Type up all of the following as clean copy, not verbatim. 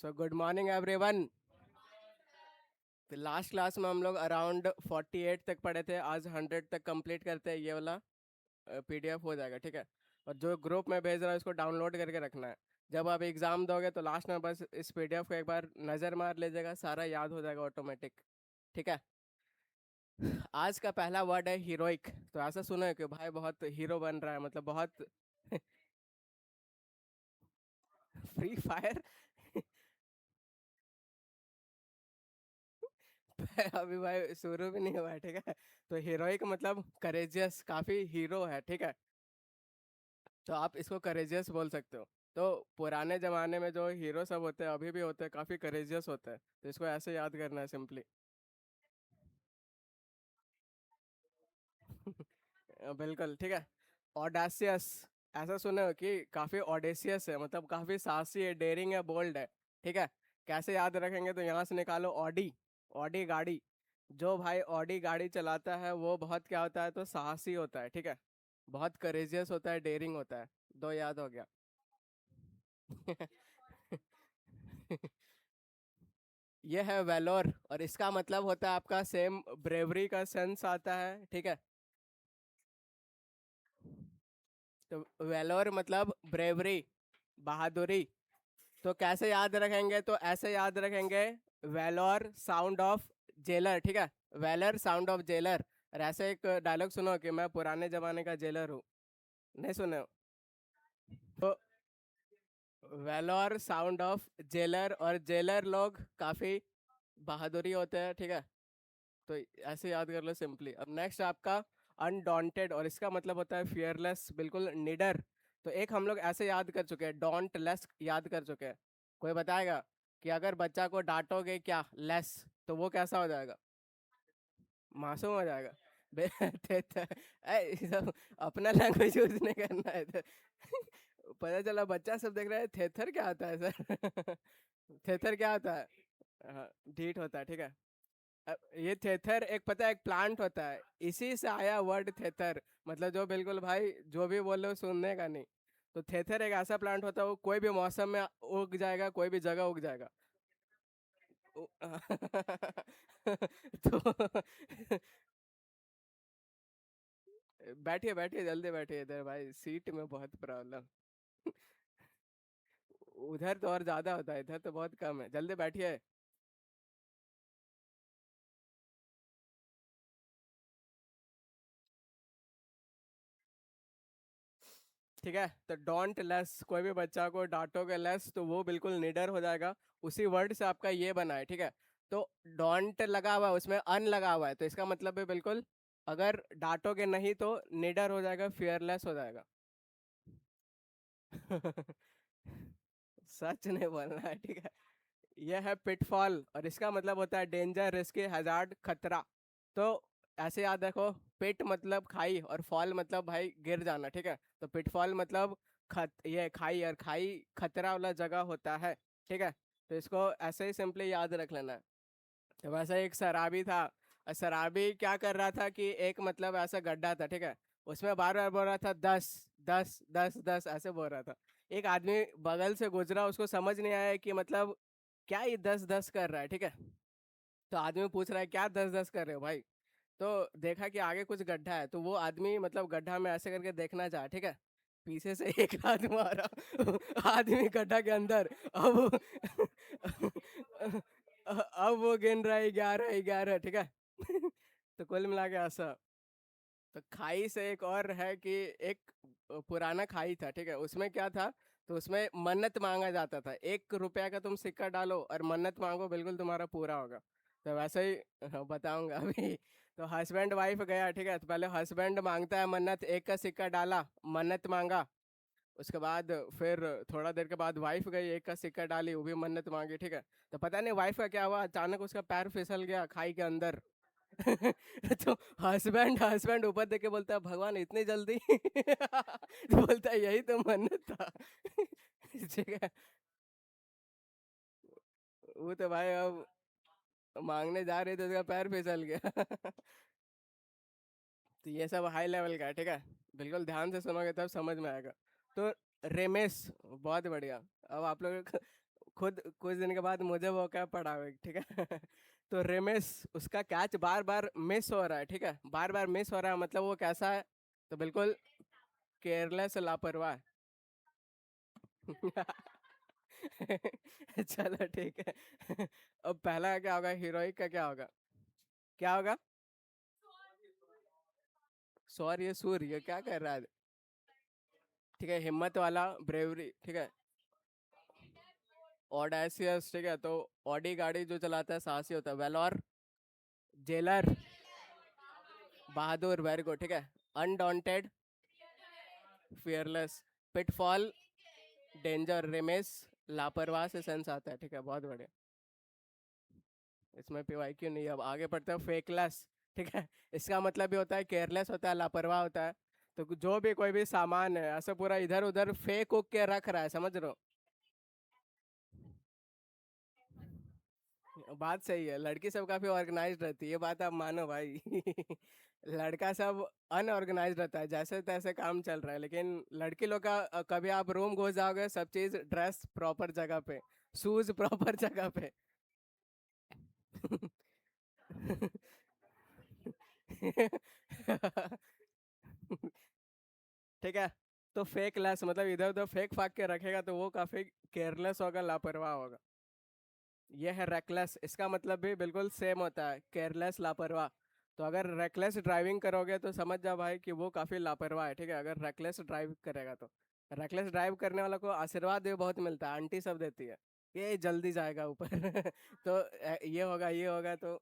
So good morning everyone. तो last class में हम लोग अराउंड 48 तक पढ़े थे। आज 100 तक कंप्लीट करते हैं। ये वाला पीडीएफ हो जाएगा, ठीक है। और जो ग्रुप में भेज रहा है उसको डाउनलोड करके रखना है। जब आप एग्ज़ाम दोगे तो लास्ट में बस इस पीडीएफ को एक बार नज़र मार लीजिएगा, सारा याद हो जाएगा ऑटोमेटिक, ठीक है। आज का पहला वर्ड है हीरोइक। तो ऐसा सुना है कि भाई बहुत हीरो बन रहा है, मतलब बहुत फ्री फायर। अभी भाई शुरू भी नहीं हुआ है, ठीक है। तो हीरोइक मतलब करेजियस, काफी हीरो है, ठीक है। तो आप इसको करेजियस बोल सकते हो। तो पुराने जमाने में जो हीरो सब होते हैं, अभी भी होते हैं, काफी करेजियस होते हैं। तो इसको ऐसे याद करना है सिंपली। बिल्कुल, ठीक है। ऑडासियस, ऐसा सुने हो कि काफी ऑडेसियस है, मतलब काफी साहसी है, डेयरिंग है, बोल्ड है, ठीक है। कैसे याद रखेंगे? तो यहाँ से निकालो ऑडी। ऑडी गाड़ी। जो भाई ऑडी गाड़ी चलाता है वो बहुत क्या होता है, तो साहसी होता है, ठीक है। बहुत करेजियस होता है, डेयरिंग होता है। दो याद हो गया। ये है वेलोर, और इसका मतलब होता है आपका सेम ब्रेवरी का सेंस आता है, ठीक है। तो वेलोर मतलब ब्रेवरी, बहादुरी। तो कैसे याद रखेंगे? तो ऐसे याद रखेंगे, वेलोर साउंड ऑफ जेलर, ठीक है। Velar sound of jailer. और ऐसे एक डायलॉग सुनो कि मैं पुराने जमाने का जेलर हूँ। नहीं सुने हो? तो वेलोर साउंड ऑफ जेलर, और जेलर लोग काफी बहादुरी होते हैं, ठीक है। तो ऐसे याद कर लो सिंपली। अब नेक्स्ट आपका अनडॉन्टेड, और इसका मतलब होता है फियरलेस, बिल्कुल निडर। तो एक हम लोग ऐसे याद कर चुके हैं, डोंट लेस याद कर चुके हैं। कोई बताएगा कि अगर बच्चा को डांटोगे क्या लेस, तो वो कैसा हो जाएगा? मासूम हो जाएगा। ये सब अपना लैंग्वेज यूज नहीं करना है तो। पता चला बच्चा सब देख रहा है, थेथर क्या आता है सर? थेथर क्या होता है? हाँ, ढीठ होता है, ठीक है। ये थेथर एक, पता है, एक प्लांट होता है, इसी से आया वर्ड थेथर। मतलब जो बिल्कुल भाई जो भी बोल रहे हो सुनने का नहीं। तो थेथर एक ऐसा प्लांट होता है, वो कोई भी मौसम में उग जाएगा, कोई भी जगह उग जाएगा। तो बैठिए बैठिए, जल्दी बैठिए, इधर भाई सीट में बहुत प्रॉब्लम। उधर तो और ज्यादा होता है, इधर तो बहुत कम है। जल्दी बैठिए। ठीक है। तो डोंट लेस, कोई भी बच्चा को डांटोगे लेस तो वो बिल्कुल निडर हो जाएगा। उसी वर्ड से आपका ये बना है, ठीक है। तो डोंट लगा हुआ है, उसमें अन लगा हुआ है, तो इसका मतलब है बिल्कुल, अगर डांटोगे नहीं तो निडर हो जाएगा, फियरलेस हो जाएगा। सच नहीं बोलना है, ठीक है। यह है पिटफॉल, और इसका मतलब होता है डेंजर, रिस्की, हजार्ड, खतरा। तो ऐसे याद रखो, पिट मतलब खाई, और फॉल मतलब भाई गिर जाना, ठीक है। तो पिटफॉल मतलब ये खाई, और खाई खतरा वाला जगह होता है, ठीक है। तो इसको ऐसे ही सिंपली याद रख लेना है। तो वैसा एक शराबी था, और शराबी क्या कर रहा था कि एक मतलब ऐसा गड्ढा था, ठीक है। उसमें बार बार बोल रहा था 10 10 10 10, ऐसे बोल रहा था। एक आदमी बगल से गुजरा, उसको समझ नहीं आया कि मतलब क्या ये 10 10 कर रहा है, ठीक है। तो आदमी पूछ रहा है क्या 10 10 कर रहे हो भाई? तो देखा कि आगे कुछ गड्ढा है, तो वो आदमी मतलब गड्ढा में ऐसे करके देखना चाहा, ठीक है। पीछे से एक हाथ मारा। आदमी गड्ढा के अंदर। अब अब वो गिन रहा है 11 11, ठीक है। तो कुल मिला के ऐसा। तो खाई से एक और है कि एक पुराना खाई था, ठीक है। उसमें क्या था, तो उसमें मन्नत मांगा जाता था। 1 रुपया का तुम सिक्का डालो और मन्नत मांगो, बिल्कुल तुम्हारा पूरा होगा। तो वैसे ही बताऊंगा अभी। तो हस्बैंड वाइफ गया, ठीक है। तो पहले हस्बैंड मांगता है मन्नत, 1 का सिक्का डाला, मन्नत मांगा। उसके बाद फिर थोड़ा देर के बाद वाइफ गई, 1 का सिक्का डाली, वो भी मन्नत मांगी, ठीक है। तो पता नहीं वाइफ का क्या हुआ, अचानक उसका पैर फिसल गया खाई के अंदर। तो हस्बैंड हस्बैंड ऊपर देख के बोलता है भगवान इतनी जल्दी। तो बोलता है यही तो मन्नत था। ठीक है। वो तो भाई अब मांगने जा रहे थे, उसका पैर फिसल गया। तो ये सब हाई लेवल का है, ठीक है। बिल्कुल ध्यान से सुनोगे तब समझ में आएगा। तो रेमेस, बहुत बढ़िया। अब आप लोग खुद कुछ दिन के बाद मुझे वो क्या पढ़ावे, ठीक है। तो रेमिस, उसका कैच बार बार मिस हो रहा है, ठीक है, बार बार मिस हो रहा है, मतलब वो कैसा है? तो बिल्कुल केयरलेस, लापरवाह। चलो ठीक है। अब पहला क्या होगा, हीरोइक का क्या होगा? क्या होगा? सौर्य, सूर्य क्या कर रहा है? ठीक है, हिम्मत वाला, ब्रेवरी, ठीक है। ऑडेसियस, ठीक है, तो ऑडी गाड़ी जो चलाता है साहसी होता है। वेलोर, जेलर, बहादुर, वेरी गुड, ठीक है। अनडॉन्टेड, फियरलेस, पिटफॉल, डेंजर, रेमेस, लापरवाह से सेंस आता है, ठीक है, बहुत बढ़िया। इसमें पीवाई क्यों नहीं है। अब आगे बढ़ते हैं, फेकलेस, ठीक है। इसका मतलब भी होता है केयरलेस होता है, लापरवाह होता है। तो जो भी कोई भी सामान है ऐसे पूरा इधर उधर फेंक उक के रख रहा है, समझ रहे हो? बात सही है, लड़की सब काफी ऑर्गेनाइज रहती है, ये बात आप मानो भाई। लड़का सब अनऑर्गेनाइज रहता है, जैसे तैसे काम चल रहा है, लेकिन लड़की लोग का कभी आप रूम घुस जाओगे, सब चीज ड्रेस प्रॉपर जगह पे, शूज प्रॉपर जगह पे। ठीक है। तो फेक लेस मतलब इधर उधर फेंक फाक के रखेगा, तो वो काफी केयरलेस होगा, लापरवाह होगा। ये है रेकलेस, इसका मतलब भी बिल्कुल सेम होता है, केयरलेस, लापरवाह। तो अगर रेकलेस ड्राइविंग करोगे तो समझ जाओ भाई कि वो काफी लापरवाह है, ठीक है, अगर रेकलेस ड्राइव करेगा तो। रेकलेस ड्राइव करने वालों को आशीर्वाद भी बहुत मिलता है, आंटी सब देती है, ये जल्दी जाएगा ऊपर। तो ये होगा, ये होगा तो।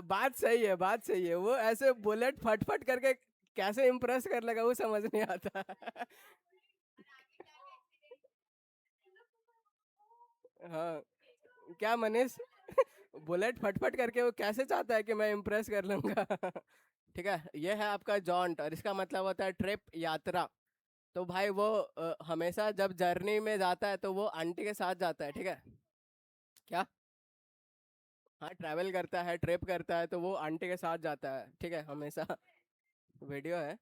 बात सही है, बात सही है, वो ऐसे बुलेट फट फट करके कैसे इम्प्रेस कर लेगा वो समझ नहीं आता। हाँ, क्या मनीष? बुलेट फटफट करके वो कैसे चाहता है कि मैं इम्प्रेस कर लूंगा? ठीक है, ये है आपका जॉन्ट, और इसका मतलब होता है ट्रिप, यात्रा। तो भाई वो हमेशा जब जर्नी में जाता है तो वो आंटी के साथ जाता है, ठीक है। क्या? हाँ, ट्रैवल करता है, ट्रिप करता है, तो वो आंटी के साथ जाता है, ठीक है, हमेशा। वीडियो है?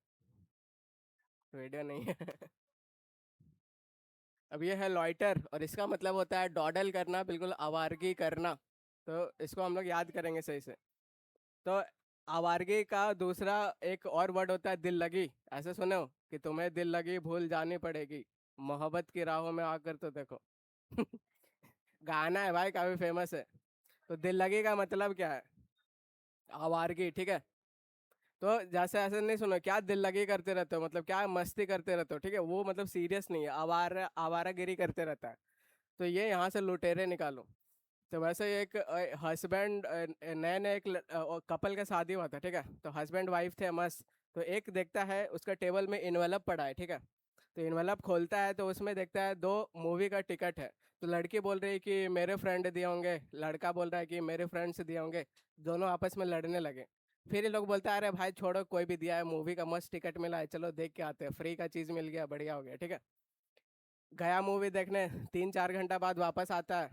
वीडियो नहीं है। अब ये है लॉइटर, और इसका मतलब होता है डॉडल करना, बिल्कुल आवारगी करना। तो इसको हम लोग याद करेंगे सही से। तो आवारगी का दूसरा एक और वर्ड होता है दिल लगी। ऐसे सुने हो कि तुम्हें दिल लगी भूल जानी पड़ेगी, मोहब्बत की राहों में आकर तो देखो। गाना है भाई, काफी फेमस है। तो दिल लगी का मतलब क्या है? आवारगी, ठीक है। तो जैसे ऐसे नहीं सुनो क्या दिल लगी करते रहते हो, मतलब क्या मस्ती करते रहते हो, ठीक है, वो मतलब सीरियस नहीं है, आवारागिरी करते रहता है। तो ये यहाँ से लुटेरे निकालो। तो वैसे ही एक हस्बैंड, नए नए एक कपल का शादी हुआ था, ठीक है, तो हस्बैंड वाइफ थे मस्त। तो एक देखता है उसका टेबल में इन्वेलप पड़ा है, ठीक है। तो इन्वेलप खोलता है तो उसमें देखता है दो मूवी का टिकट है। तो लड़की बोल रही है कि मेरे फ्रेंड दिए होंगे, लड़का बोल रहा है कि मेरे फ्रेंड्स दिए होंगे। दोनों आपस में लड़ने लगे। फिर ये लोग बोलते हैं अरे भाई छोड़ो, कोई भी दिया है, मूवी का मस्त टिकट मिला है, चलो देख के आते हैं, फ्री का चीज़ मिल गया, बढ़िया हो गया, ठीक है। गया मूवी देखने, 3-4 घंटा बाद वापस आता है।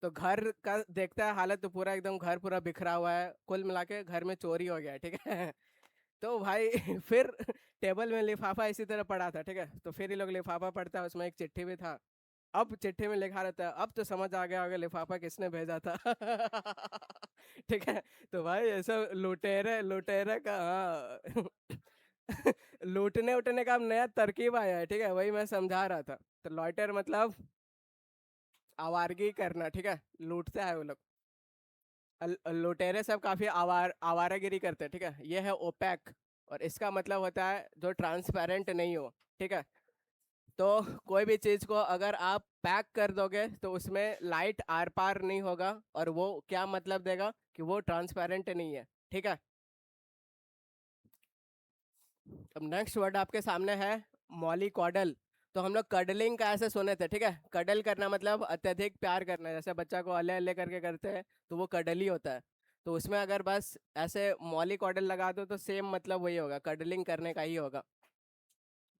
तो घर का देखता है हालत, तो पूरा एकदम घर पूरा बिखरा हुआ है, कुल मिला के घर में चोरी हो गया है, ठीक है। तो भाई फिर टेबल में लिफाफा इसी तरह पड़ा था, ठीक है, तो फिर ये लोग लिफाफा पढ़ता है, उसमें एक चिट्ठी भी था। अब चिट्ठी में लिखा रहता है, अब तो समझ आ गया होगा लिफाफा किसने भेजा था। ठीक है। तो भाई ऐसा लुटेरे लुटेरे का, हाँ। लूटने उटने का अब नया तरकीब आया है, ठीक है, वही मैं समझा रहा था। तो लॉइटर मतलब आवारगी करना, ठीक है, लूटता है वो लोग। लुटेरे सब काफी आवारागिरी करते हैं, ठीक है। ये है ओपैक, और इसका मतलब होता है जो ट्रांसपेरेंट नहीं हो, ठीक है। तो कोई भी चीज को अगर आप पैक कर दोगे तो उसमें लाइट आर पार नहीं होगा, और वो क्या मतलब देगा कि वो ट्रांसपेरेंट नहीं है, ठीक है। अब नेक्स्ट वर्ड आपके सामने है मॉलिकॉडल। तो हम लोग कडलिंग का ऐसे सुने थे, ठीक है, कडल करना मतलब अत्यधिक प्यार करना, जैसे बच्चा को अले अले करके करते हैं, तो वो कडली होता है। तो उसमें अगर बस ऐसे मॉलिकॉडल लगा दो तो सेम मतलब वही होगा, कडलिंग करने का ही होगा,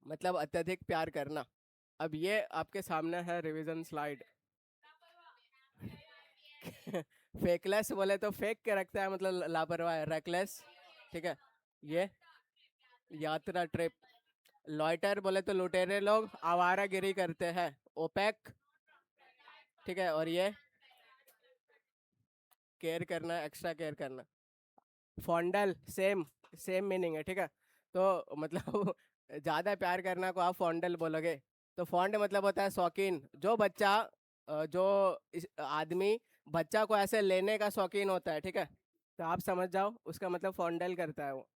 मतलब अत्यधिक प्यार करना। अब ये आपके सामने है रिवीजन स्लाइड। फेकलेस बोले तो फेक के रखता है, मतलब लापरवाह है, रेकलेस, ठीक है। ये यात्रा ट्रिप। लॉइटर बोले तो लुटेरे लोग आवारागिरी करते हैं। ओपेक, ठीक है। और ये केयर करना, एक्स्ट्रा केयर करना। फॉन्डल, सेम सेम मीनिंग है, ठीक है। तो मतलब ज्यादा प्यार करना को आप फॉन्डल बोलोगे। तो फॉन्ड मतलब होता है शौकीन, जो बच्चा जो आदमी बच्चा को ऐसे लेने का शौकीन होता है, ठीक है। तो आप समझ जाओ उसका मतलब फॉन्डल करता है वो।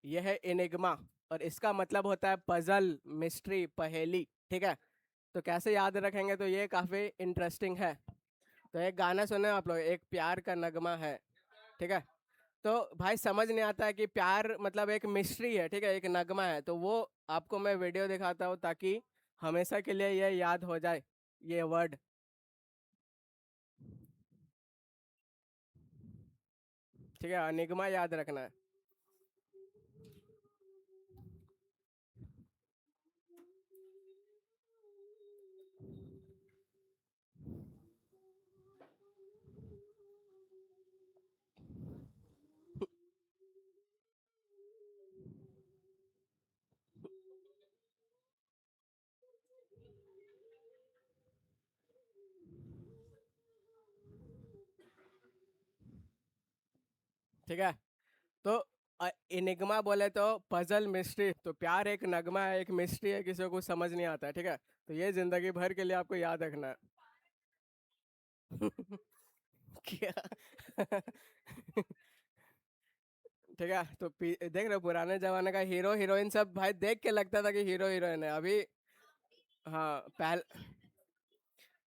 यह है इनिग्मा, और इसका मतलब होता है पजल, मिस्ट्री, पहेली, ठीक है। तो कैसे याद रखेंगे, तो ये काफी इंटरेस्टिंग है। तो एक गाना सुने आप लोग, एक प्यार का नगमा है, ठीक है। तो भाई समझ नहीं आता है कि प्यार मतलब एक मिस्ट्री है, ठीक है, एक नगमा है। तो वो आपको मैं वीडियो दिखाता हूँ ताकि हमेशा के लिए ये याद हो जाए, ये वर्ड। ठीक है, निगमा याद रखना है। ठीक है। तो इनिग्मा बोले तो पजल, मिस्ट्री। तो प्यार एक नगमा है, एक मिस्ट्री है, किसी को कुछ समझ नहीं आता है, ठीक है। तो ये जिंदगी भर के लिए आपको याद रखना है। क्या? ठीक है। तो देख रहे हो, पुराने जमाने का हीरो हीरोइन सब भाई देख के लगता था कि हीरो हीरोइन है अभी। हाँ,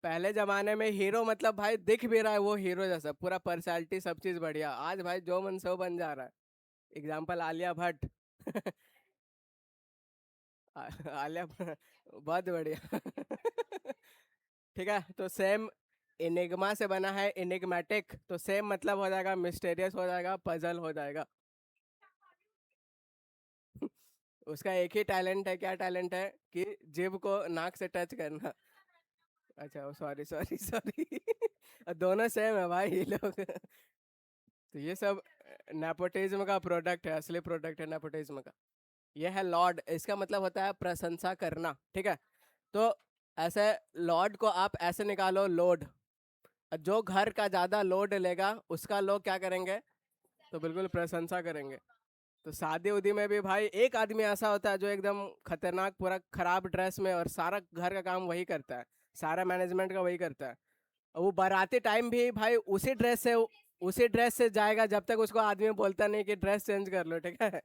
पहले जमाने में हीरो मतलब भाई दिख भी रहा है वो हीरो जैसा, पूरा पर्सनालिटी सब चीज बढ़िया। आज भाई जो मन सो बन जा रहा है। एग्जाम्पल आलिया भट्ट। आलिया बहुत बढ़िया। ठीक है। तो सेम इनिग्मा से बना है इनिग्मेटिक, तो सेम मतलब हो जाएगा मिस्टेरियस, हो जाएगा पजल, हो जाएगा। उसका एक ही टैलेंट है, क्या टैलेंट है कि जीभ को नाक से टच करना। अच्छा, सॉरी सॉरी सॉरी। दोनों सेम है भाई ये लोग। तो ये सब नेपोटिज्म का प्रोडक्ट है, असली प्रोडक्ट है नेपोटिज्म का। ये है लॉर्ड, इसका मतलब होता है प्रशंसा करना, ठीक है। तो ऐसे लॉर्ड को आप ऐसे निकालो, लोड। जो घर का ज्यादा लोड लेगा उसका लोग क्या करेंगे, तो बिल्कुल प्रशंसा करेंगे। तो शादी उदी में भी भाई एक आदमी ऐसा होता है जो एकदम खतरनाक, पूरा खराब ड्रेस में, और सारा घर का काम वही करता है, सारा मैनेजमेंट का वही करता है। और वो बाराती टाइम भी भाई उसी ड्रेस से जाएगा जब तक उसको आदमी बोलता नहीं कि ड्रेस चेंज कर लो, ठीक है।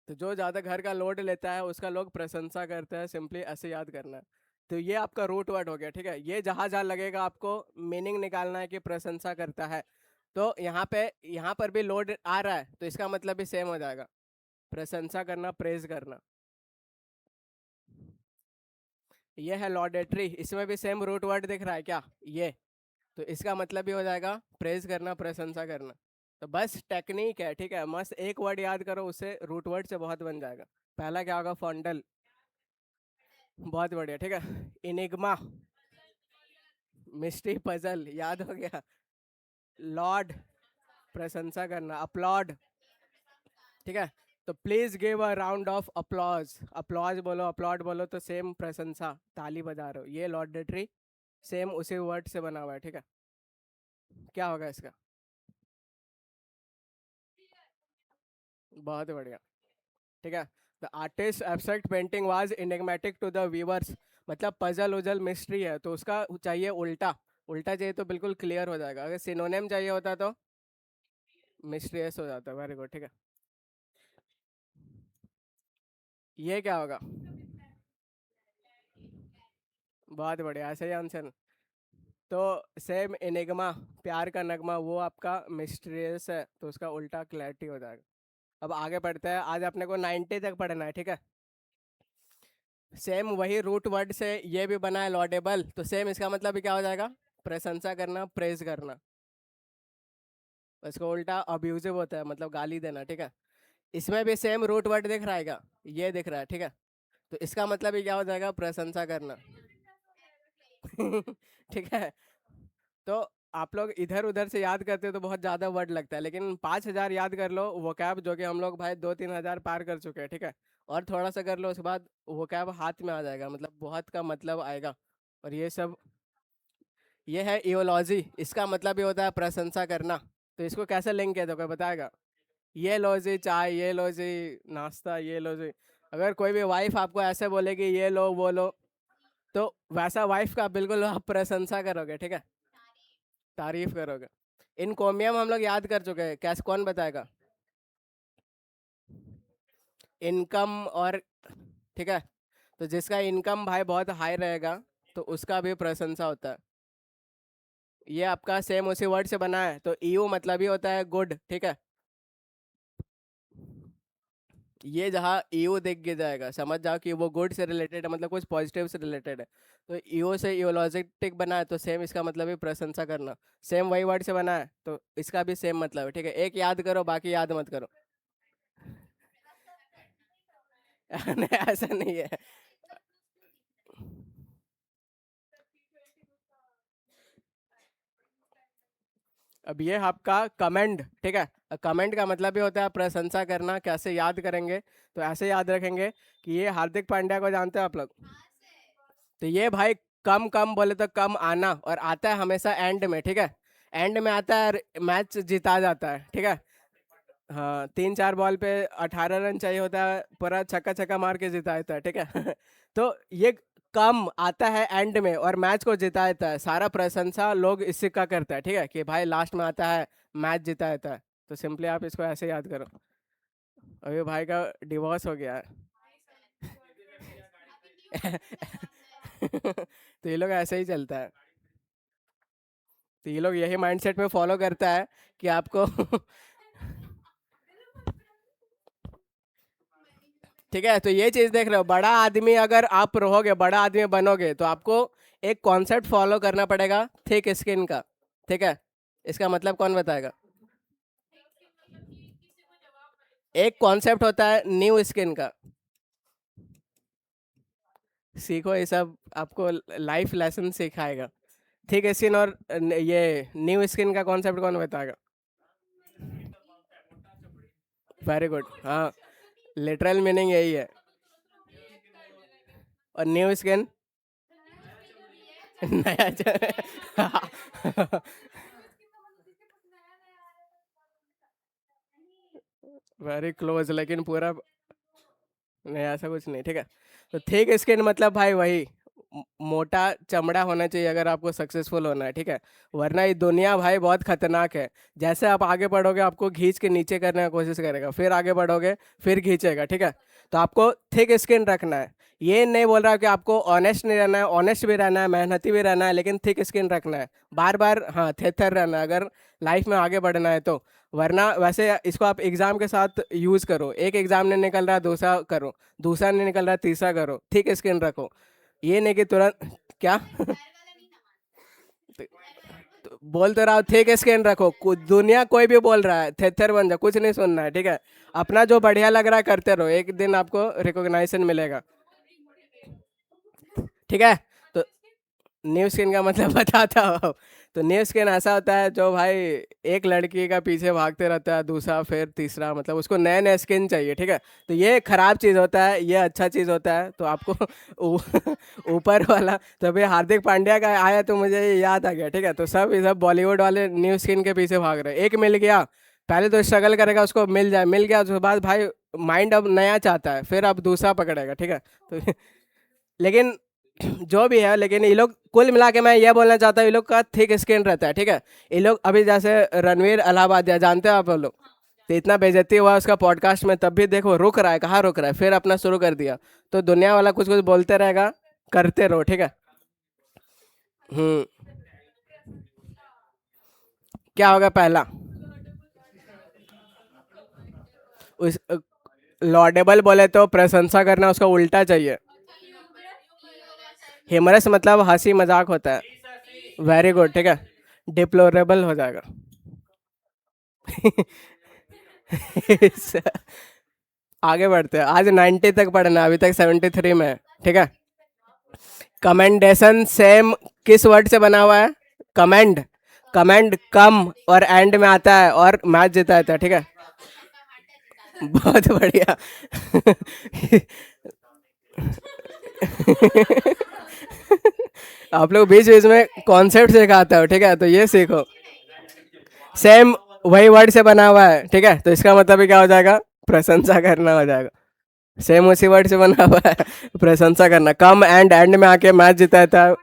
तो जो ज्यादा घर का लोड लेता है उसका लोग प्रशंसा करते हैं, सिंपली ऐसे याद करना है। तो ये आपका रूट वर्ड हो गया, ठीक है। ये जहां जहां लगेगा आपको मीनिंग निकालना है कि प्रशंसा करता है। तो यहाँ पर भी लोड आ रहा है तो इसका मतलब भी सेम हो जाएगा, प्रशंसा करना, प्रेज करना। ये है लॉडेटरी, इसमें भी सेम रूट वर्ड दिख रहा है क्या, ये। तो इसका मतलब भी हो जाएगा प्रेज करना, प्रशंसा करना। तो बस टेक्निक है, ठीक है, मस्त एक वर्ड याद करो, उससे रूट वर्ड से बहुत बन जाएगा। पहला क्या होगा, फॉन्डल। बहुत बढ़िया, ठीक है। इनिग्मा, मिस्ट्री, पजल, याद हो गया। लॉर्ड, प्रशंसा करना, अपलॉड, ठीक है। तो please give a round of applause. Applause बोलो, अपलॉड बोलो, तो सेम प्रशंसा, ताली बजा रहे हो, ये लॉर्डेटरी सेम उसी वर्ड से बना हुआ है, ठीक है। क्या होगा इसका? बहुत बढ़िया, ठीक है। The artist abstract painting was enigmatic to the viewers. मतलब पजल उजल मिस्ट्री है तो उसका चाहिए उल्टा। उल्टा चाहिए तो बिल्कुल क्लियर हो जाएगा, अगर सिनोनिम चाहिए होता तो मिस्ट्रियस हो जाता। वेरी गुड, ठीक है। ये क्या होगा? बहुत बढ़िया, ऐसे ही आंसर। तो सेम इनिग्मा, प्यार का नगमा, वो आपका मिस्ट्रियस है तो उसका उल्टा क्लैरिटी हो जाएगा। अब आगे बढ़ते हैं, आज अपने को 90 तक पढ़ना है, ठीक है। सेम वही रूट वर्ड से ये भी बना है लॉडेबल, तो सेम इसका मतलब भी क्या हो जाएगा, प्रशंसा करना, प्रेज करना। इसको उल्टा अब्यूजिव होता है, मतलब गाली देना, ठीक है। इसमें भी सेम रूट वर्ड दिख रहा है क्या, ये दिख रहा है, ठीक है। तो इसका मतलब भी क्या हो जाएगा, प्रशंसा करना। ठीक है। तो आप लोग इधर उधर से याद करते हो तो बहुत ज्यादा वर्ड लगता है, लेकिन 5,000 याद कर लो वो कैब, जो कि हम लोग भाई 2-3 हजार पार कर चुके हैं, ठीक है। और थोड़ा सा कर लो, उसके बाद वो कैब हाथ में आ जाएगा, मतलब बहुत का मतलब आएगा। और ये सब, ये है इयोलॉजी, इसका मतलब ये होता है प्रशंसा करना। तो इसको कैसे लिंक किया तो कोई बताएगा? ये लो जी चाय, ये लो जी नाश्ता, ये लो जी। अगर कोई भी वाइफ आपको ऐसे बोलेगी ये लो वो लो, तो वैसा वाइफ का बिल्कुल आप प्रशंसा करोगे, ठीक है, तारीफ करोगे। इन कोमियम हम लोग याद कर चुके हैं, कैसे कौन बताएगा? इनकम और, ठीक है, तो जिसका इनकम भाई बहुत हाई रहेगा तो उसका भी प्रशंसा होता है। ये आपका सेम उसी वर्ड से बना है, तो ईयू मतलब ही होता है गुड, ठीक है। ये जहाँ ईयू दिख के जाएगा समझ जाओ कि वो गुड से रिलेटेड है, मतलब कुछ पॉजिटिव से रिलेटेड है। तो ईओ से इयोलॉजिटिक बना है, तो सेम इसका मतलब ही प्रशंसा करना। सेम वही वर्ड से बना है तो इसका भी सेम मतलब है, ठीक है। एक याद करो, बाकी याद मत करो। नहीं, ऐसा नहीं है। अब ये आपका कमेंड, ठीक है। कमेंट का मतलब भी होता है प्रशंसा करना। कैसे याद करेंगे? तो ऐसे याद रखेंगे कि ये हार्दिक पांड्या को जानते हो आप लोग? तो ये भाई कम कम बोले तो कम आना, और आता है हमेशा एंड में, ठीक है। एंड में आता है, मैच जिता जाता है, ठीक है। हाँ, 3-4 बॉल पे 18 रन चाहिए होता है, पूरा छक्का छक्का मार के जिता देता है, ठीक है। तो ये कम आता है एंड में और मैच को जिता देता है। सारा प्रशंसा लोग इसी का करता है, ठीक है, कि भाई लास्ट में आता है, मैच जिता देता है। तो सिंपली आप इसको ऐसे याद करो। अभी भाई का डिवोर्स हो गया है। तो ये लोग ऐसे ही चलता है। तो ये लोग यही माइंडसेट में फॉलो करता है कि आपको ठीक है। तो ये चीज देख रहे हो, बड़ा आदमी अगर आप रहोगे, बड़ा आदमी बनोगे, तो आपको एक कॉन्सेप्ट फॉलो करना पड़ेगा, थिक स्किन का, ठीक है। इसका मतलब कौन बताएगा? एक कॉन्सेप्ट होता है न्यू स्किन का। सीखो, ये सब आपको लाइफ लेसन सिखाएगा। थिक स्किन और ये न्यू स्किन का कॉन्सेप्ट कौन बताएगा? वेरी गुड, हाँ। लिटरल मीनिंग यही है। और न्यू स्किन नया वेरी क्लोज, लेकिन पूरा नहीं, ऐसा कुछ नहीं, ठीक है। तो थिक स्किन मतलब भाई वही मोटा चमड़ा होना चाहिए अगर आपको सक्सेसफुल होना है, ठीक है। वरना ये दुनिया भाई बहुत खतरनाक है। जैसे आप आगे बढ़ोगे आपको खींच के नीचे करने की कोशिश करेगा, फिर आगे बढ़ोगे फिर खींचेगा, ठीक है। तो आपको थिक स्किन रखना है। ये नहीं बोल रहा कि आपको ऑनेस्ट नहीं रहना है, ऑनेस्ट भी रहना है, मेहनती भी रहना है, लेकिन थिक स्किन रखना है। बार बार हाँ थेथर रहना है अगर लाइफ में आगे बढ़ना है तो। वरना वैसे इसको आप एग्जाम के साथ यूज करो। एक एग्जाम नहीं निकल रहा दूसरा करो, दूसरा नहीं निकल रहा तीसरा करो, थिक स्किन रखो। ये नहीं कि तुरंत क्या तो बोल तो रहा हूँ, थिक स्किन रखो। दुनिया कोई भी बोल रहा है थेथर बन जाओ, कुछ नहीं सुनना है, ठीक है। अपना जो बढ़िया लग रहा है करते रहो, एक दिन आपको रिकॉग्नाइजेशन मिलेगा, ठीक है। तो न्यू स्किन का मतलब बताता हूँ। तो न्यू स्किन ऐसा होता है जो भाई एक लड़की का पीछे भागते रहता है, दूसरा फिर तीसरा, मतलब उसको नए नए स्किन चाहिए, ठीक है। तो ये खराब चीज़ होता है, ये अच्छा चीज़ होता है। तो आपको ऊपर वाला, तो अभी हार्दिक पांड्या का आया तो मुझे ये याद आ गया, ठीक है। तो सब ये सब बॉलीवुड वाले न्यू स्किन के पीछे भाग रहे हैं। एक मिल गया, पहले तो स्ट्रगल करेगा, उसको मिल जाए, मिल गया उसके बाद भाई माइंड अब नया चाहता है, फिर अब दूसरा पकड़ेगा, ठीक है। तो लेकिन जो भी है, लेकिन ये लोग कुल मिला के मैं ये बोलना चाहता हूँ, ये लोग का थिक स्किन रहता है, ठीक है। ये लोग अभी जैसे रणवीर अलाहाबादिया जानते हो आप लोग? तो इतना बेइज्जती हुआ उसका पॉडकास्ट में, तब भी देखो रुक रहा है, कहाँ रुक रहा है, फिर अपना शुरू कर दिया। तो दुनिया वाला कुछ कुछ बोलते रहेगा, करते रहो, ठीक है। हम्म। क्या होगा पहला? उस लॉडेबल बोले तो प्रशंसा करना, उसका उल्टा चाहिए। ह्यूमरस मतलब हंसी मजाक होता है। वेरी गुड, ठीक है। डिप्लोरेबल हो जाएगा। आगे बढ़ते हैं, आज 90 तक पढ़ना है, अभी तक 73 में है, ठीक है। कमेंडेशन सेम किस वर्ड से बना हुआ है? कमेंड। कमेंड कम और एंड में आता है और मैच जीता था, ठीक है। बहुत बढ़िया। आप लोग बीच बीच में कॉन्सेप्ट सिखाते हो, ठीक है, तो ये सीखो। सेम वही वर्ड से बना हुआ है, ठीक है, तो इसका मतलब भी क्या हो जाएगा, प्रशंसा करना हो जाएगा। सेम उसी वर्ड से बना हुआ है, प्रशंसा करना। कम एंड एंड में आके मैच जीता था।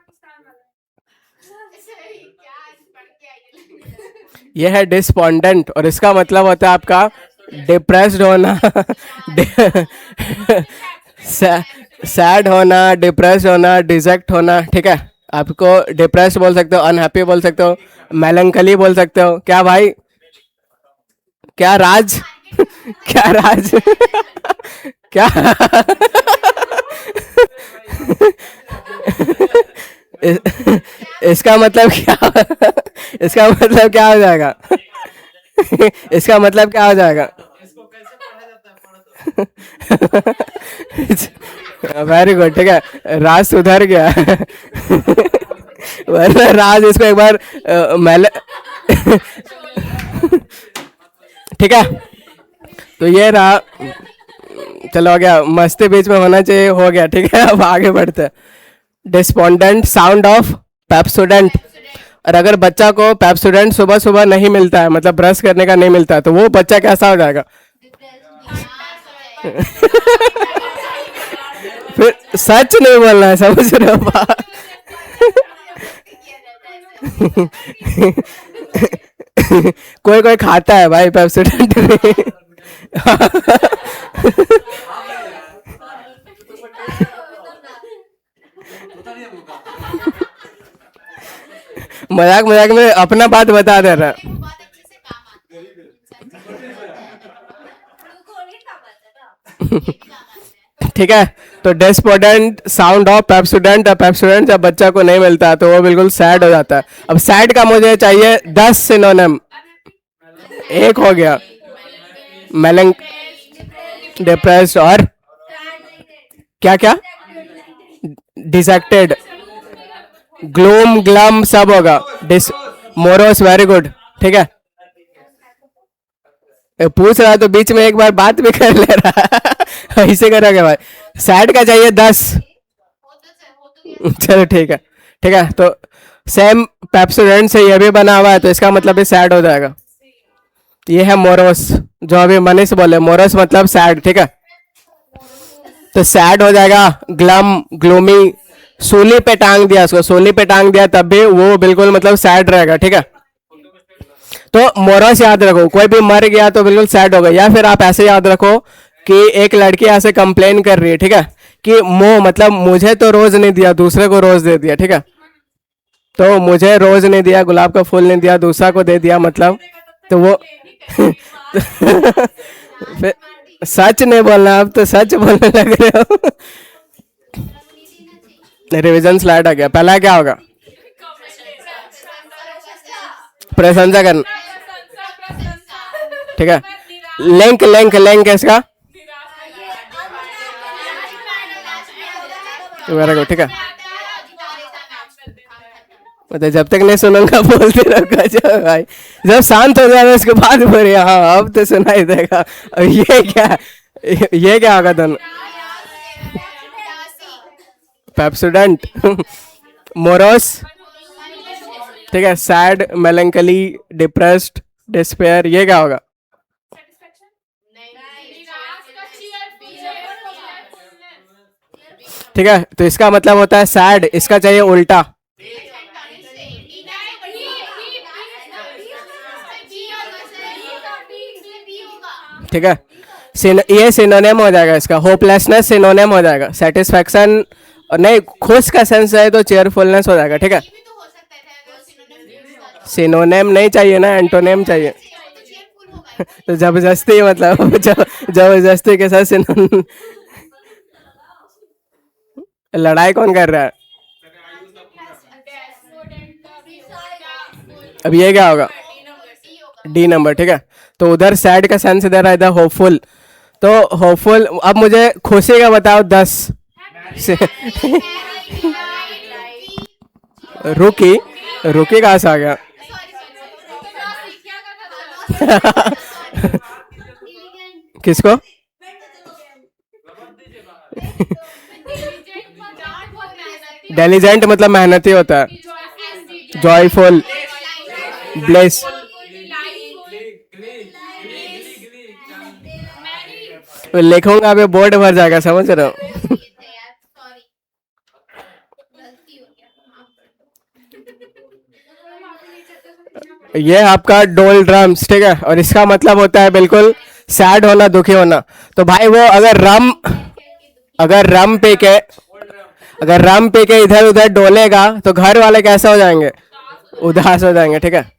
ये है डिस्पोंडेंट और इसका मतलब होता है आपका डिप्रेस्ड होना। सैड होना, डिप्रेस्ड होना, डिजेक्ट होना, ठीक है। आपको डिप्रेस्ड बोल सकते हो, अनहैप्पी बोल सकते हो, मेलंकली बोल सकते हो। क्या भाई, क्या राज? क्या राज? क्या? इसका मतलब क्या? इसका मतलब क्या हो जाएगा? इसका मतलब क्या हो जाएगा? वेरी गुड, ठीक है, राज सुधर गया। वरना राज इसको एक बार मैल। ठीक है, तो ये रहा। चलो हो गया, मस्ती बीच में होना चाहिए, हो गया, ठीक है। अब आगे बढ़ते हैं। डिस्पोंडेंट साउंड ऑफ पेप्सोडेंट। और अगर बच्चा को पेप्सोडेंट सुबह सुबह नहीं मिलता है, मतलब ब्रश करने का नहीं मिलता है, तो वो बच्चा कैसा हो जाएगा? फिर सच नहीं बोलना है, समझ रहे हो बात? कोई कोई खाता है भाई पेप्सोडेंट में। मजाक मजाक में अपना बात बता दे रहा। ठीक है, तो डेस्पोडेंट साउंड ऑफ पेप्सोडेंट। पेप्सोडेंट जब बच्चा को नहीं मिलता है तो वो बिल्कुल सैड हो जाता है। अब सैड का मुझे चाहिए 10 सिनोनिम। एक हो गया मेलंक, डिप्रेस्ड और क्या क्या, डिसेक्टेड, ग्लूम, ग्लम सब होगा। डिस, मोरोस, वेरी गुड, ठीक है। पूछ रहा तो बीच में एक बार बात भी कर ले रहा। ऐसे करोगे भाई? सैड का चाहिए 10। चलो ठीक है, ठीक है, तो सेम पेप्सोडेंट से ये भी बना हुआ है, तो इसका मतलब भी सैड हो जाएगा। ये है मोरोस, जो अभी मनीष बोले, मोरोस मतलब सैड, ठीक है। तो सैड हो जाएगा ग्लम, ग्लूमी। सूली पे टांग दिया उसको, सूली पे टांग दिया तब भी वो बिल्कुल मतलब सैड रहेगा, ठीक है। तो मोरस याद रखो, कोई भी मर गया तो बिल्कुल सैड होगा। या फिर आप ऐसे याद रखो कि एक लड़की ऐसे कंप्लेन कर रही है, ठीक है, कि मो मतलब मुझे तो रोज नहीं दिया, दूसरे को रोज दे दिया, ठीक है। तो मुझे रोज नहीं दिया, गुलाब का फूल नहीं दिया, दूसरा को दे दिया, मतलब तो वो। फिर सच नहीं बोलना, अब तो सच बोलने लग रहे हो। रिवीजन स्लाइड आ गया। पहला क्या होगा? प्रशंसा करना, ठीक है। लिंक लिंक लिंक इसका मेरा को, ठीक है। मतलब जब तक नहीं सुनूंगा बोलते रखा जाए भाई, जब शांत हो जाए उसके बाद बोलिए हाँ अब तो सुनाई देगा। अब ये क्या होगा दोनों? पेप्सोडेंट, मोरोस, ठीक है, सैड, मेलंकली, डिप्रेस्ड, डिस्पेयर, ये क्या होगा? ठीक है, तो इसका मतलब होता है सैड, इसका चाहिए उल्टा। ठीक है, ये सिनोनिम हो जाएगा इसका। होपलेसनेस सिनोनिम हो जाएगा। सेटिस्फैक्शन नहीं, खुश का सेंस है तो चेयरफुलनेस हो जाएगा, ठीक है। सिनोनिम नहीं चाहिए ना, एंटोनिम चाहिए। तो जबरदस्ती मतलब जबरदस्ती के साथ सिनोनिम। लड़ाई कौन कर रहा है? अब ये क्या होगा? डी नंबर, ठीक है। तो उधर सैड का सेंस दे रहा है, इधर होपफुल। तो होपफुल, अब मुझे खुशी का बताओ 10। रुकी, रुकी कहाँ से आ गया? किसको? डेलीजेंट मतलब मेहनती होता है, जॉयफुल, ब्लेस। लिखूंगा अभी बोर्ड भर जाएगा, समझ रहे हो? ये आपका डोल ड्रम्स, ठीक है, और इसका मतलब होता है बिल्कुल सैड होना, दुखी होना। तो भाई वो अगर रम पी के अगर रम पी के इधर उधर डोलेगा तो घर वाले कैसे हो जाएंगे? उदास हो जाएंगे, ठीक है।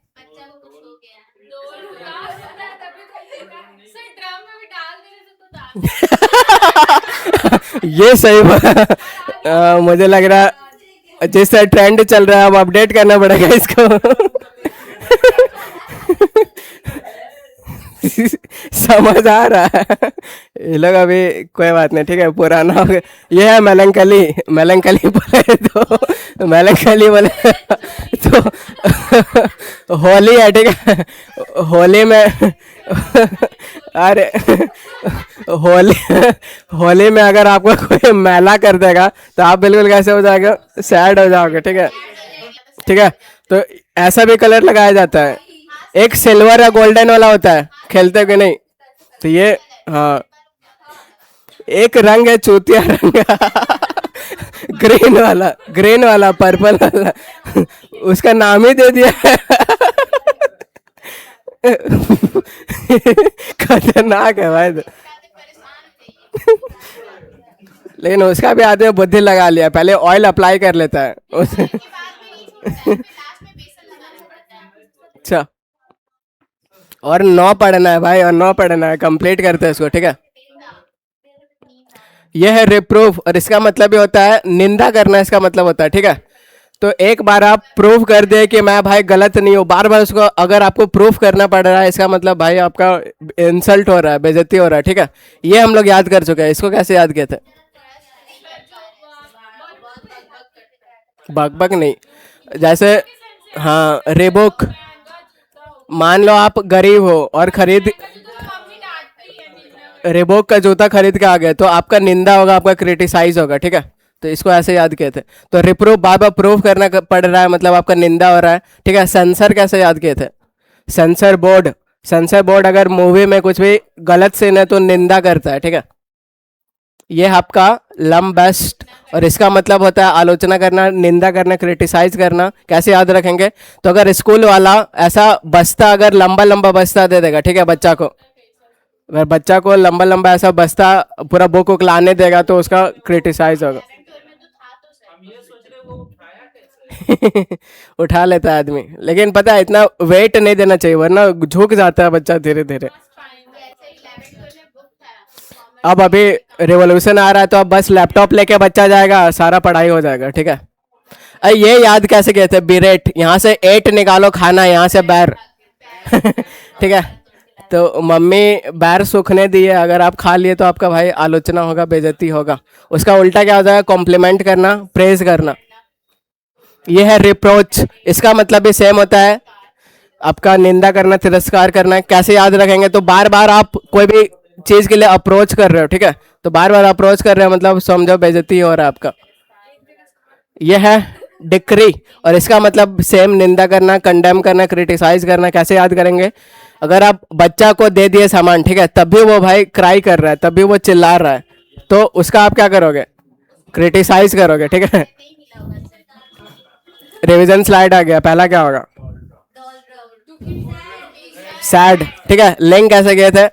ये सही मुझे लग रहा है जिस ट्रेंड चल रहा है अब अपडेट करना पड़ेगा इसको। समझ आ रहा है ये लोग अभी, कोई बात नहीं, ठीक है, पुराना हो गया। ये है मेलंकली, मेलंकली बोले तो मेलंकली बोले तो होली है, ठीक है। होली में अरे होली होली में अगर आपको कोई मैला कर देगा तो आप बिल्कुल कैसे हो जाएगा? सैड हो जाओगे, ठीक है, ठीक है। तो ऐसा भी कलर लगाया जाता है, एक सिल्वर या गोल्डन वाला होता है, खेलते हो कि नहीं? तो ये, हाँ, एक रंग है चूतिया रंग। ग्रीन वाला पर्पल वाला, उसका नाम ही दे दिया है। खतरनाक है भाई तो। लेकिन उसका भी आदमी बुद्धि लगा लिया, पहले ऑयल अप्लाई कर लेता है अच्छा, और 9 पढ़ना है भाई, और 9 पढ़ना है, कंप्लीट करते हैं इसको, ठीक है। यह है रिप्रूफ, और इसका मतलब ये होता है निंदा करना, इसका मतलब होता है, ठीक है। तो एक बार आप प्रूफ कर दे कि मैं भाई गलत नहीं हूँ, बार बार उसको अगर आपको प्रूफ करना पड़ रहा है, इसका मतलब भाई आपका इंसल्ट हो रहा है, बेइज्जती हो रहा है, ठीक है। ये हम लोग याद कर चुके हैं, इसको कैसे याद किए थे? बक बक नहीं, जैसे, हाँ, रेबुक। मान लो आप गरीब हो और खरीद रेबोक का जूता खरीद के आ गए, तो आपका निंदा होगा, आपका क्रिटिसाइज होगा, ठीक है। तो इसको ऐसे याद किए थे। तो रिप्रूव, बार बार प्रूव करना पड़ रहा है, मतलब आपका निंदा हो रहा है, ठीक है। सेंसर कैसे याद किए थे? सेंसर बोर्ड, सेंसर बोर्ड अगर मूवी में कुछ भी गलत सीन है तो निंदा करता है, ठीक है। ये आपका लम बेस्ट, और इसका मतलब होता है आलोचना करना, निंदा करना, क्रिटिसाइज करना। कैसे याद रखेंगे? तो अगर स्कूल वाला ऐसा बस्ता, अगर लंबा लंबा बस्ता दे देगा, ठीक है, बच्चा को, अगर बच्चा को लंबा लंबा ऐसा बस्ता पूरा बुक उक लाने देगा तो उसका क्रिटिसाइज होगा। उठा लेता है आदमी, लेकिन पता है इतना वेट नहीं देना चाहिए वरना झुक जाता है बच्चा धीरे धीरे। अब अभी रिवोल्यूशन आ रहा है तो अब बस लैपटॉप लेके बच्चा जाएगा, सारा पढ़ाई हो जाएगा, ठीक है। अरे ये याद कैसे किए थे? बिरेट, यहाँ से 8 निकालो, खाना यहाँ से बैर। ठीक है, तो मम्मी बैर सूखने दी है, अगर आप खा लिए तो आपका भाई आलोचना होगा, बेइज्जती होगा। उसका उल्टा क्या होता है? कॉम्प्लीमेंट करना, प्रेज करना। ये है रिप्रोच, इसका मतलब भी सेम होता है, आपका निंदा करना, तिरस्कार करना। कैसे याद रखेंगे? तो बार बार आप कोई भी चीज के लिए अप्रोच कर रहे हो, ठीक है, तो बार बार अप्रोच कर रहे हो मतलब समझो बेइज्जती हो रहा है आपका। यह है डिक्री, और इसका मतलब सेम, निंदा करना, कंडेम करना, क्रिटिसाइज करना। कैसे याद करेंगे? अगर आप बच्चा को दे दिए सामान, ठीक है, तब भी वो भाई क्राई कर रहा है, तब भी वो चिल्ला रहा है, तो उसका आप क्या करोगे? क्रिटिसाइज करोगे, ठीक है। रिवीजन स्लाइड आ गया, पहला क्या होगा? सैड, ठीक है। लिंक कैसे गए थे?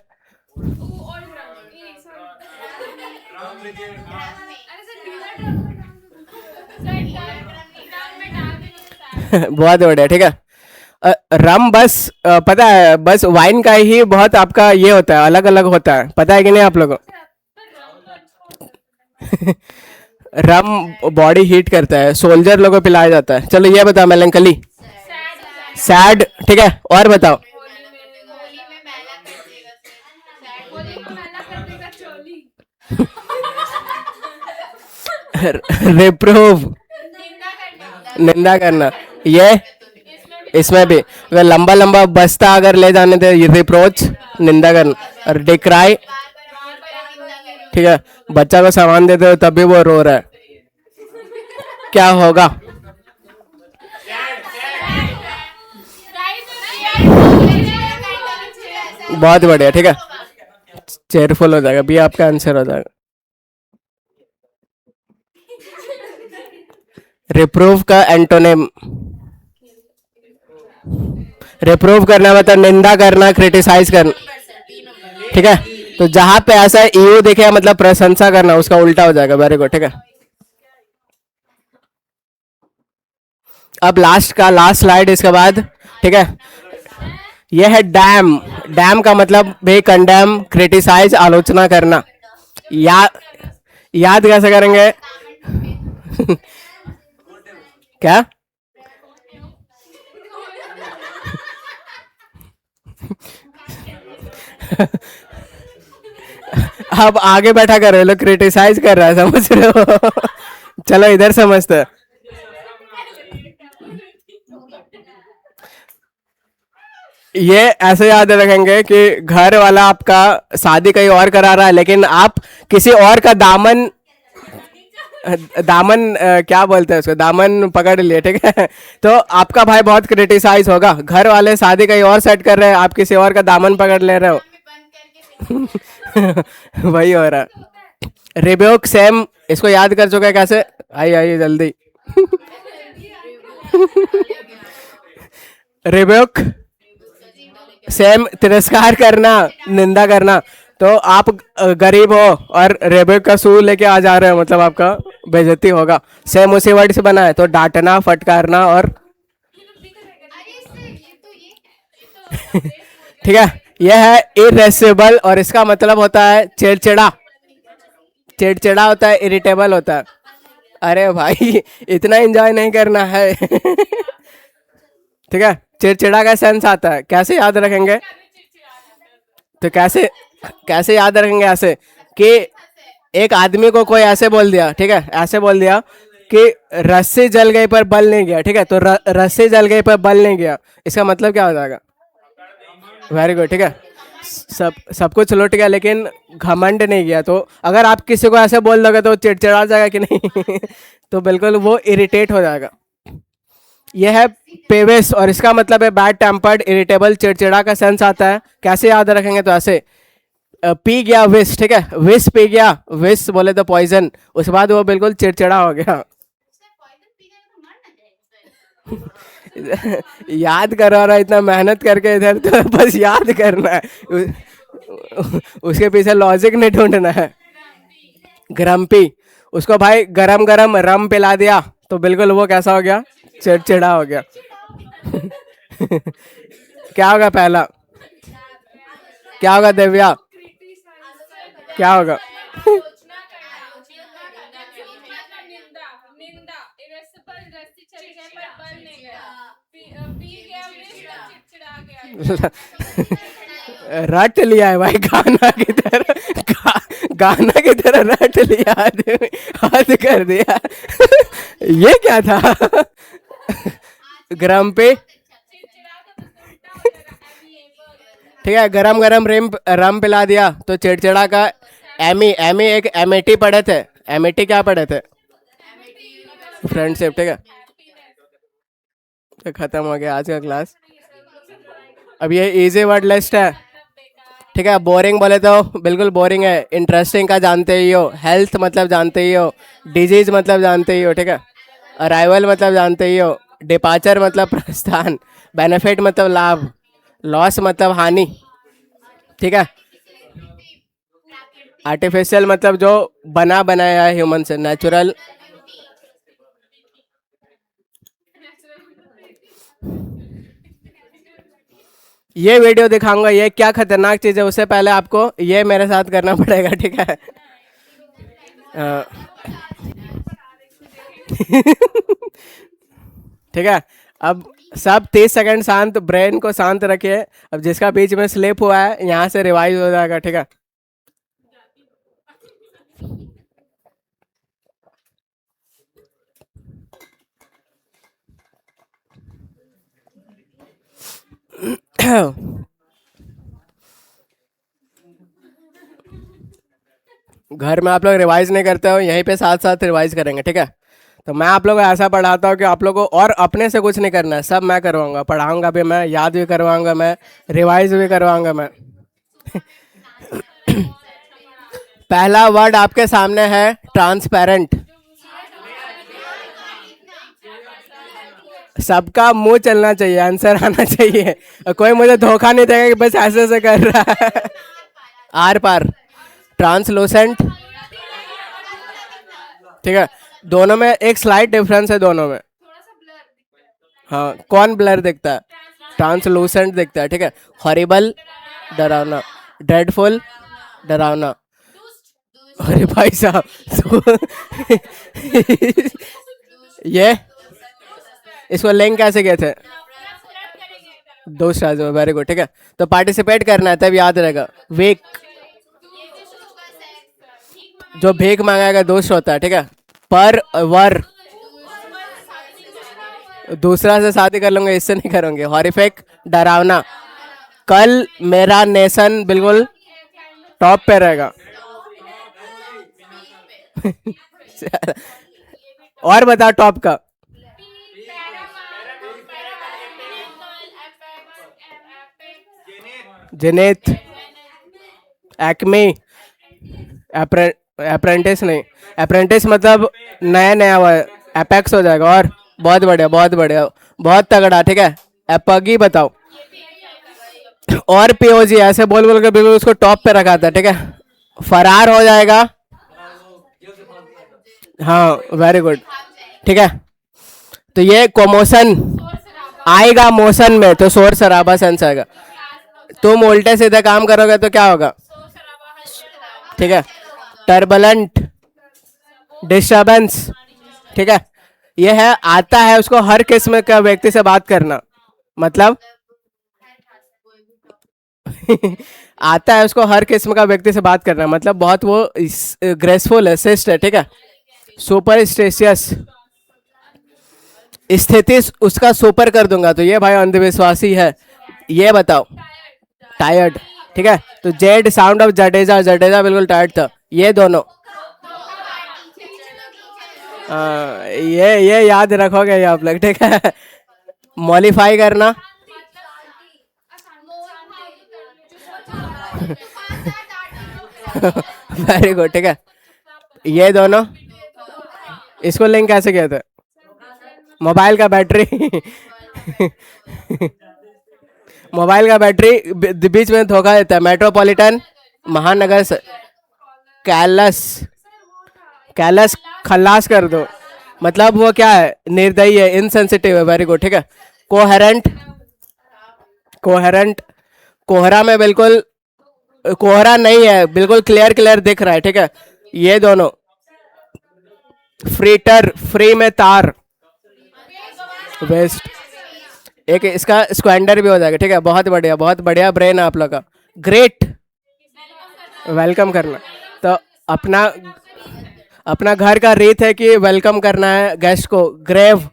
बहुत बढ़िया, ठीक है। रम बस पता है, बस वाइन का ही बहुत आपका ये होता है, अलग अलग होता है, पता है कि नहीं आप लोगों को? रम बॉडी हीट करता है, सोल्जर लोगों को पिलाया जाता है। चलो ये बताओ, मेलंकली, सैड, ठीक है, और बताओ। रिप्रूव, निंदा करना। ये इसमें भी अगर लंबा लंबा बस्ता अगर ले जाने थे, रिप्रोच निंदा करना, और डिक्राई, ठीक है, बच्चा को सामान देते हो तब भी वो रो रहा है, क्या होगा? बहुत बढ़िया, ठीक है, चेयरफुल हो जाएगा, भी आपका आंसर हो जाएगा। रिप्रूव का एंटोनिम, रिप्रूव करना मतलब निंदा करना, क्रिटिसाइज करना, ठीक है। तो जहां पे ऐसा ईयू दिखे मतलब प्रशंसा करना, उसका उल्टा हो जाएगा। वेरी गुड, ठीक है। अब लास्ट स्लाइड इसके बाद, ठीक है। यह है डैम। डैम का मतलब भी कंडेम, क्रिटिसाइज, आलोचना करना। या, याद कैसे करेंगे? क्या? अब आगे बैठा कर रहे लोग, क्रिटिसाइज कर रहा है, समझ रहे हो? चलो इधर समझते हैं। ये ऐसे याद रखेंगे कि घर वाला आपका शादी कहीं और करा रहा है, लेकिन आप किसी और का दामन, क्या बोलते हैं उसको, दामन पकड़ लिए, ठीक है। तो आपका भाई बहुत क्रिटिसाइज होगा, घर वाले शादी कहीं और सेट कर रहे हैं, आप किसी और का दामन पकड़ ले रहे हो। वही हो रहा है। रिब्यूक सेम, इसको याद कर चुका है कैसे? आइए आइए जल्दी। रिब्यूक सेम, तिरस्कार करना, निंदा करना। तो आप गरीब हो और रेबिक का सू लेके आ जा रहे हो, मतलब आपका बेइज्जती होगा। सेम उसी वर्ड से बना है, तो डांटना, फटकारना और ठीक है। यह है इरेसेबल, और इसका मतलब होता है चिड़चिड़ा। चिड़चिड़ा होता है, इरिटेबल होता है। अरे भाई इतना एंजॉय नहीं करना है। ठीक है, चिड़चिड़ा का सेंस आता है, कैसे याद रखेंगे? तो कैसे, कैसे याद रखेंगे? ऐसे कि एक आदमी को कोई ऐसे बोल दिया, ठीक है, ऐसे बोल दिया कि रस्सी जल गई पर बल नहीं गया, ठीक है। तो रस्सी जल गई पर बल नहीं गया, इसका मतलब क्या हो जाएगा? वेरी गुड, ठीक है। सब कुछ लुट गया लेकिन घमंड नहीं गया। तो अगर आप किसी को ऐसे बोल दोगे तो चिड़चिड़ा जाएगा कि नहीं? तो बिल्कुल वो इरिटेट हो जाएगा। यह है पेवेस, और इसका मतलब है बैड टेम्पर्ड, इरिटेबल, चिड़चिड़ा का सेंस आता है। कैसे याद रखेंगे? तो ऐसे, पी गया विष, ठीक है, विष पी गया, विष बोले तो पॉइजन, उसके बाद वो बिल्कुल चिड़चिड़ा हो गया। याद करो रहा, इतना मेहनत करके इधर, तो बस याद करना है, उसके पीछे लॉजिक नहीं ढूंढना है। ग्रम्पी, उसको भाई गरम गरम रम पिला दिया तो बिल्कुल वो कैसा हो गया? चिड़चिड़ा हो गया। क्या होगा पहला? क्या होगा दिव्या? क्या होगा? रट लिया है भाई, गाना की तरह, गाना की तरह रट लिया, आदमी हद कर दिया। ये क्या था? गरम पे, ठीक है, गरम गरम रम पिला दिया तो चिड़चिड़ा का। एमी, एमी एक एमिटी पढ़े थे, एमिटी क्या पढ़े थे? फ्रेंडशिप, ठीक है। तो खत्म हो गया आज का क्लास। अब ये इजी वर्ड लिस्ट है, ठीक है। बोरिंग बोले तो बिल्कुल बोरिंग है। इंटरेस्टिंग का जानते ही हो, हेल्थ मतलब जानते ही हो, डिजीज मतलब जानते ही हो, ठीक है। अराइवल मतलब जानते ही हो, डिपार्चर मतलब प्रस्थान, बेनिफिट मतलब लाभ, लॉस मतलब हानि, ठीक है। आर्टिफिशियल मतलब जो बना बनाया है ह्यूमन से, नेचुरल। ये वीडियो दिखाऊंगा, ये क्या खतरनाक चीज है, उससे पहले आपको ये मेरे साथ करना पड़ेगा, ठीक है। अ, ठीक है। अब सब 30 सेकंड शांत, ब्रेन को शांत रखिए। अब जिसका बीच में स्लिप हुआ है यहाँ से रिवाइज हो जाएगा, ठीक है। घर में आप लोग रिवाइज नहीं करते हो, यहीं पे साथ साथ रिवाइज करेंगे, ठीक है। तो मैं आप लोगों को ऐसा पढ़ाता हूँ कि आप लोगों को और अपने से कुछ नहीं करना है, सब मैं करवाऊंगा, पढ़ाऊंगा भी मैं, याद भी करवाऊंगा मैं, रिवाइज भी करवाऊंगा मैं। पहला वर्ड आपके सामने है ट्रांसपेरेंट। सबका मुंह चलना चाहिए, आंसर आना चाहिए, और कोई मुझे धोखा नहीं देगा कि बस ऐसे ऐसे कर रहा है। आर पार। ट्रांसलूसेंट। ठीक है, दोनों में एक स्लाइट डिफरेंस है दोनों में। हाँ, कौन ब्लर दिखता है? ट्रांसलूसेंट दिखता है, ठीक है। हॉरिबल, डरावना। ड्रेडफुल, डरावना। अरे भाई साहब, ये इसको लिंक कैसे किए थे? दो स्टार्स में, वेरी गुड, ठीक है। तो पार्टिसिपेट करना है तब याद रहेगा। वीक, जो भीख मांगेगा दोस्त होता है, ठीक है। पर वर, दूसरा से शादी कर लूंगा, इससे नहीं करूंगे। हॉरिफिक, डरावना। कल मेरा नेशन बिल्कुल टॉप पे रहेगा। और बता टॉप का। जेनेथ, एक्मे, अप्रेंटिस नहीं, अप्रेंटिस मतलब नया नया हुआ है, एपेक्स हो जाएगा। और बहुत बढ़िया, बहुत बढ़िया, बहुत तगड़ा, ठीक है। एपगी बताओ। और पीओजी ऐसे बोल बोल के बिल्कुल उसको टॉप पे रखा था, ठीक है। फरार हो जाएगा। हाँ, वेरी गुड, ठीक है। तो ये कोमोशन आएगा मोशन में, तो शोर शराबा सेंस आएगा। तुम उल्टे सीधे काम करोगे तो क्या होगा? ठीक है। टर्बुलेंट, डिस्टर्बेंस, ठीक है। यह है, आता है उसको हर किस्म का व्यक्ति से बात करना, मतलब आता है उसको हर किस्म का व्यक्ति से बात करना, मतलब बहुत वो ग्रेसफुल है, शिष्ट है, ठीक है। सुपर स्टेशियस, स्थिति उसका सुपर कर दूंगा, तो ये भाई अंधविश्वासी है। ये बताओ। टायर्ड, ठीक है। तो Z sound of Jadeja, Jadeja बिल्कुल टायर्ड था। ये दोनों ये याद रखोगे ये आप लोग, ठीक है। मॉडिफाई करना। वेरी गुड, ठीक है। ये दोनों, इसको लिंक कैसे किया था? मोबाइल का बैटरी। मोबाइल का बैटरी बीच में धोखा देता है। मेट्रोपॉलिटन, महानगर से। कैलस, कैलस खल्लास कर दो, मतलब वो क्या है? निर्दयी है, इनसेंसिटिव है, वेरी गुड, ठीक है। कोहेरेंट, कोहेरेंट, कोहरा में बिल्कुल कोहरा नहीं है, बिल्कुल क्लियर क्लियर दिख रहा है, ठीक है। ये दोनों। फ्रीटर, फ्री में तार। वेस्ट, एक इसका स्क्वेंडर भी हो जाएगा, ठीक है। बहुत बढ़िया, बहुत बढ़िया ब्रेन है आप लोग का। ग्रेट, वेलकम करना। तो अपना अपना घर का रीत है कि वेलकम करना है गेस्ट को। ग्रेव,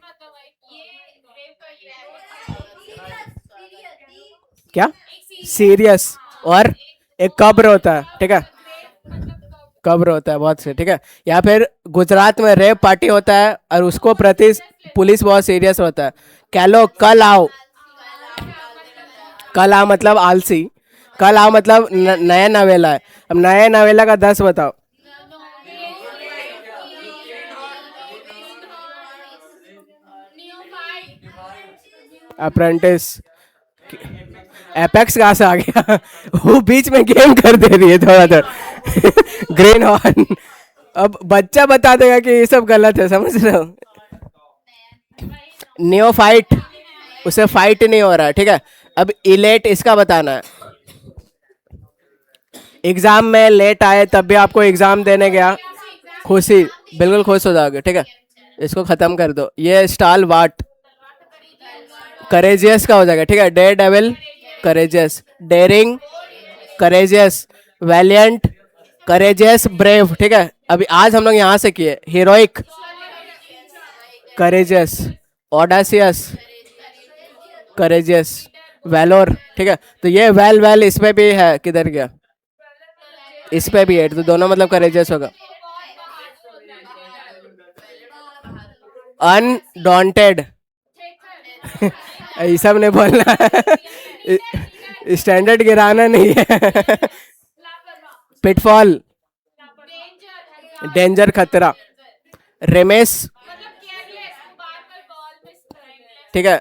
क्या? सीरियस। और एक कब्र होता है, ठीक है। कब्र होता है, बहुत से, ठीक है। या फिर गुजरात में रेप पार्टी होता है और उसको प्रति पुलिस बहुत सीरियस होता है। कैलो, कल आओ। कल आओ मतलब आलसी, कल आओ मतलब नया नवेला है। अब नया नवेला का 10 बताओ। अप्रेंटिस। एपेक्स कहाँ से आ गया? वो बीच में गेम कर दे रही है थोड़ा देर। Green horn. अब बच्चा बता देगा कि ये सब गलत है, समझ रहे हो? नियोफाइट, उसे फाइट नहीं हो रहा है, ठीक है। अब इलेट, इसका बताना है। एग्जाम में लेट आए तब भी आपको एग्जाम देने गया, खुशी, बिल्कुल खुश हो जाओगे, ठीक है। इसको खत्म कर दो। ये स्टाल वाट, करेजियस का हो जाएगा, ठीक है। Daredevil, courageous. Daring, courageous. Valiant, courageous, brave, ठीक है। अभी आज हम लोग यहाँ से किए। Heroic, courageous. Audacious, courageous. Valour, ठीक है। तो ये वेल वेल इस पे भी है, किधर गया, इस पे भी है, तो दोनों मतलब करेजियस होगा। अनडॉन्टेड ये सब नहीं बोलना है स्टैंडर्ड गिराना नहीं है पिटफॉल, डेंजर खतरा, रेमेस, ठीक है,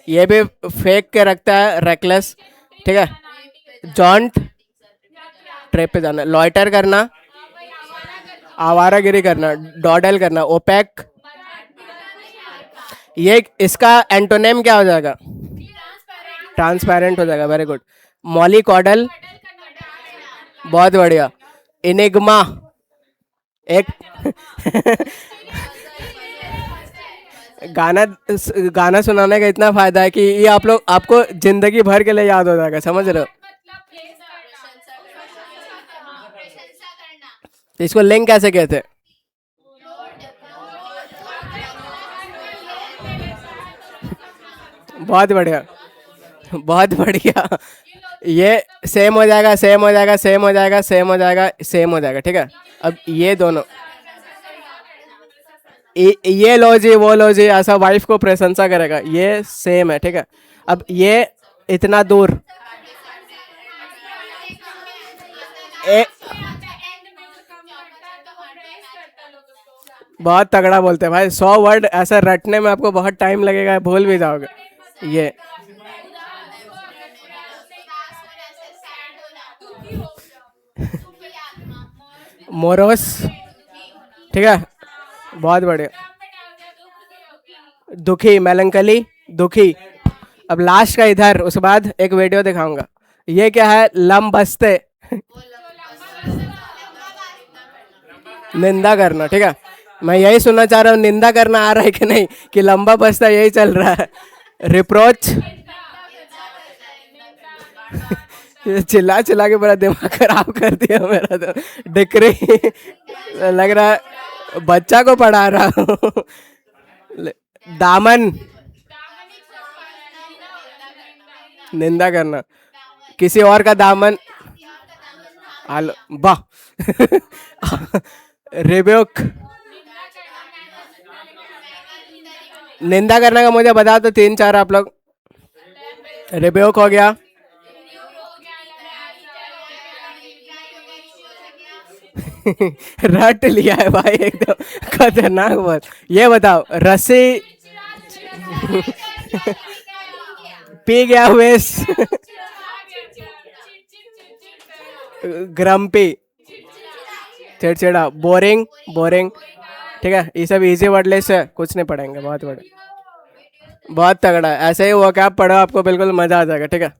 ये भी फेंक के रखता है, रेकलेस, ठीक है। जॉन्ट, ट्रिप पे जाना, लॉइटर करना, आवारागिरी करना, डॉडल करना, ओपेक, ये इसका एंटोनेम क्या हो जाएगा, ट्रांसपेरेंट हो जाएगा, वेरी गुड। मॉली कॉडल, बहुत बढ़िया। इनिग्मा, एक गाना गाना सुनाने का इतना फायदा है कि ये आप लोग आपको जिंदगी भर के लिए याद हो जाएगा, समझ रहे हो। तो इसको लिंक कैसे कहते हैं, बहुत बढ़िया, बहुत बढ़िया। ये सेम हो जाएगा, सेम हो जाएगा, सेम हो जाएगा, सेम हो जाएगा, सेम हो जाएगा, ठीक है। अब ये दोनों, ये लो जी वो लो जी, ऐसा वाइफ को प्रशंसा करेगा, ये सेम है, ठीक है। अब ये इतना दूर, ए, बहुत तगड़ा बोलते हैं भाई, 100 वर्ड ऐसा रटने में आपको बहुत टाइम लगेगा, भूल भी जाओगे। ये मोरोस, ठीक है, बहुत बढ़िया। दुखी, मेलंकली, दुखी। अब लास्ट का इधर, उसके बाद एक वीडियो दिखाऊंगा। ये क्या है, लम बस्ते, निंदा करना, ठीक है। मैं यही सुनना चाह रहा हूँ, निंदा करना आ रहा है कि नहीं, कि लंबा बस्ता यही चल रहा है। रिप्रोच चिल्ला चिल्ला के पूरा दिमाग खराब कर दिया मेरा तो। डिक्री लग रहा है बच्चा को पढ़ा रहा हूँ। दामन, निंदा करना, किसी और का दामन, आलो वाह रिब्यूक, निंदा करने का मुझे बता तो 3 4 आप लोग। रिब्यूक हो गया, रट लिया है भाई एकदम खतरनाक बात। ये बताओ, रस्सी पी गया वेस ग्रम्पी, चिड़चिड़ा, बोरिंग, बोरिंग, ठीक है। ये सब इजी वर्ड लिस्ट है, कुछ नहीं पढ़ेंगे, बहुत बड़े, बहुत तगड़ा है। ऐसे ही वो क्या पढ़ो, आपको बिल्कुल मजा आ जाएगा, ठीक है।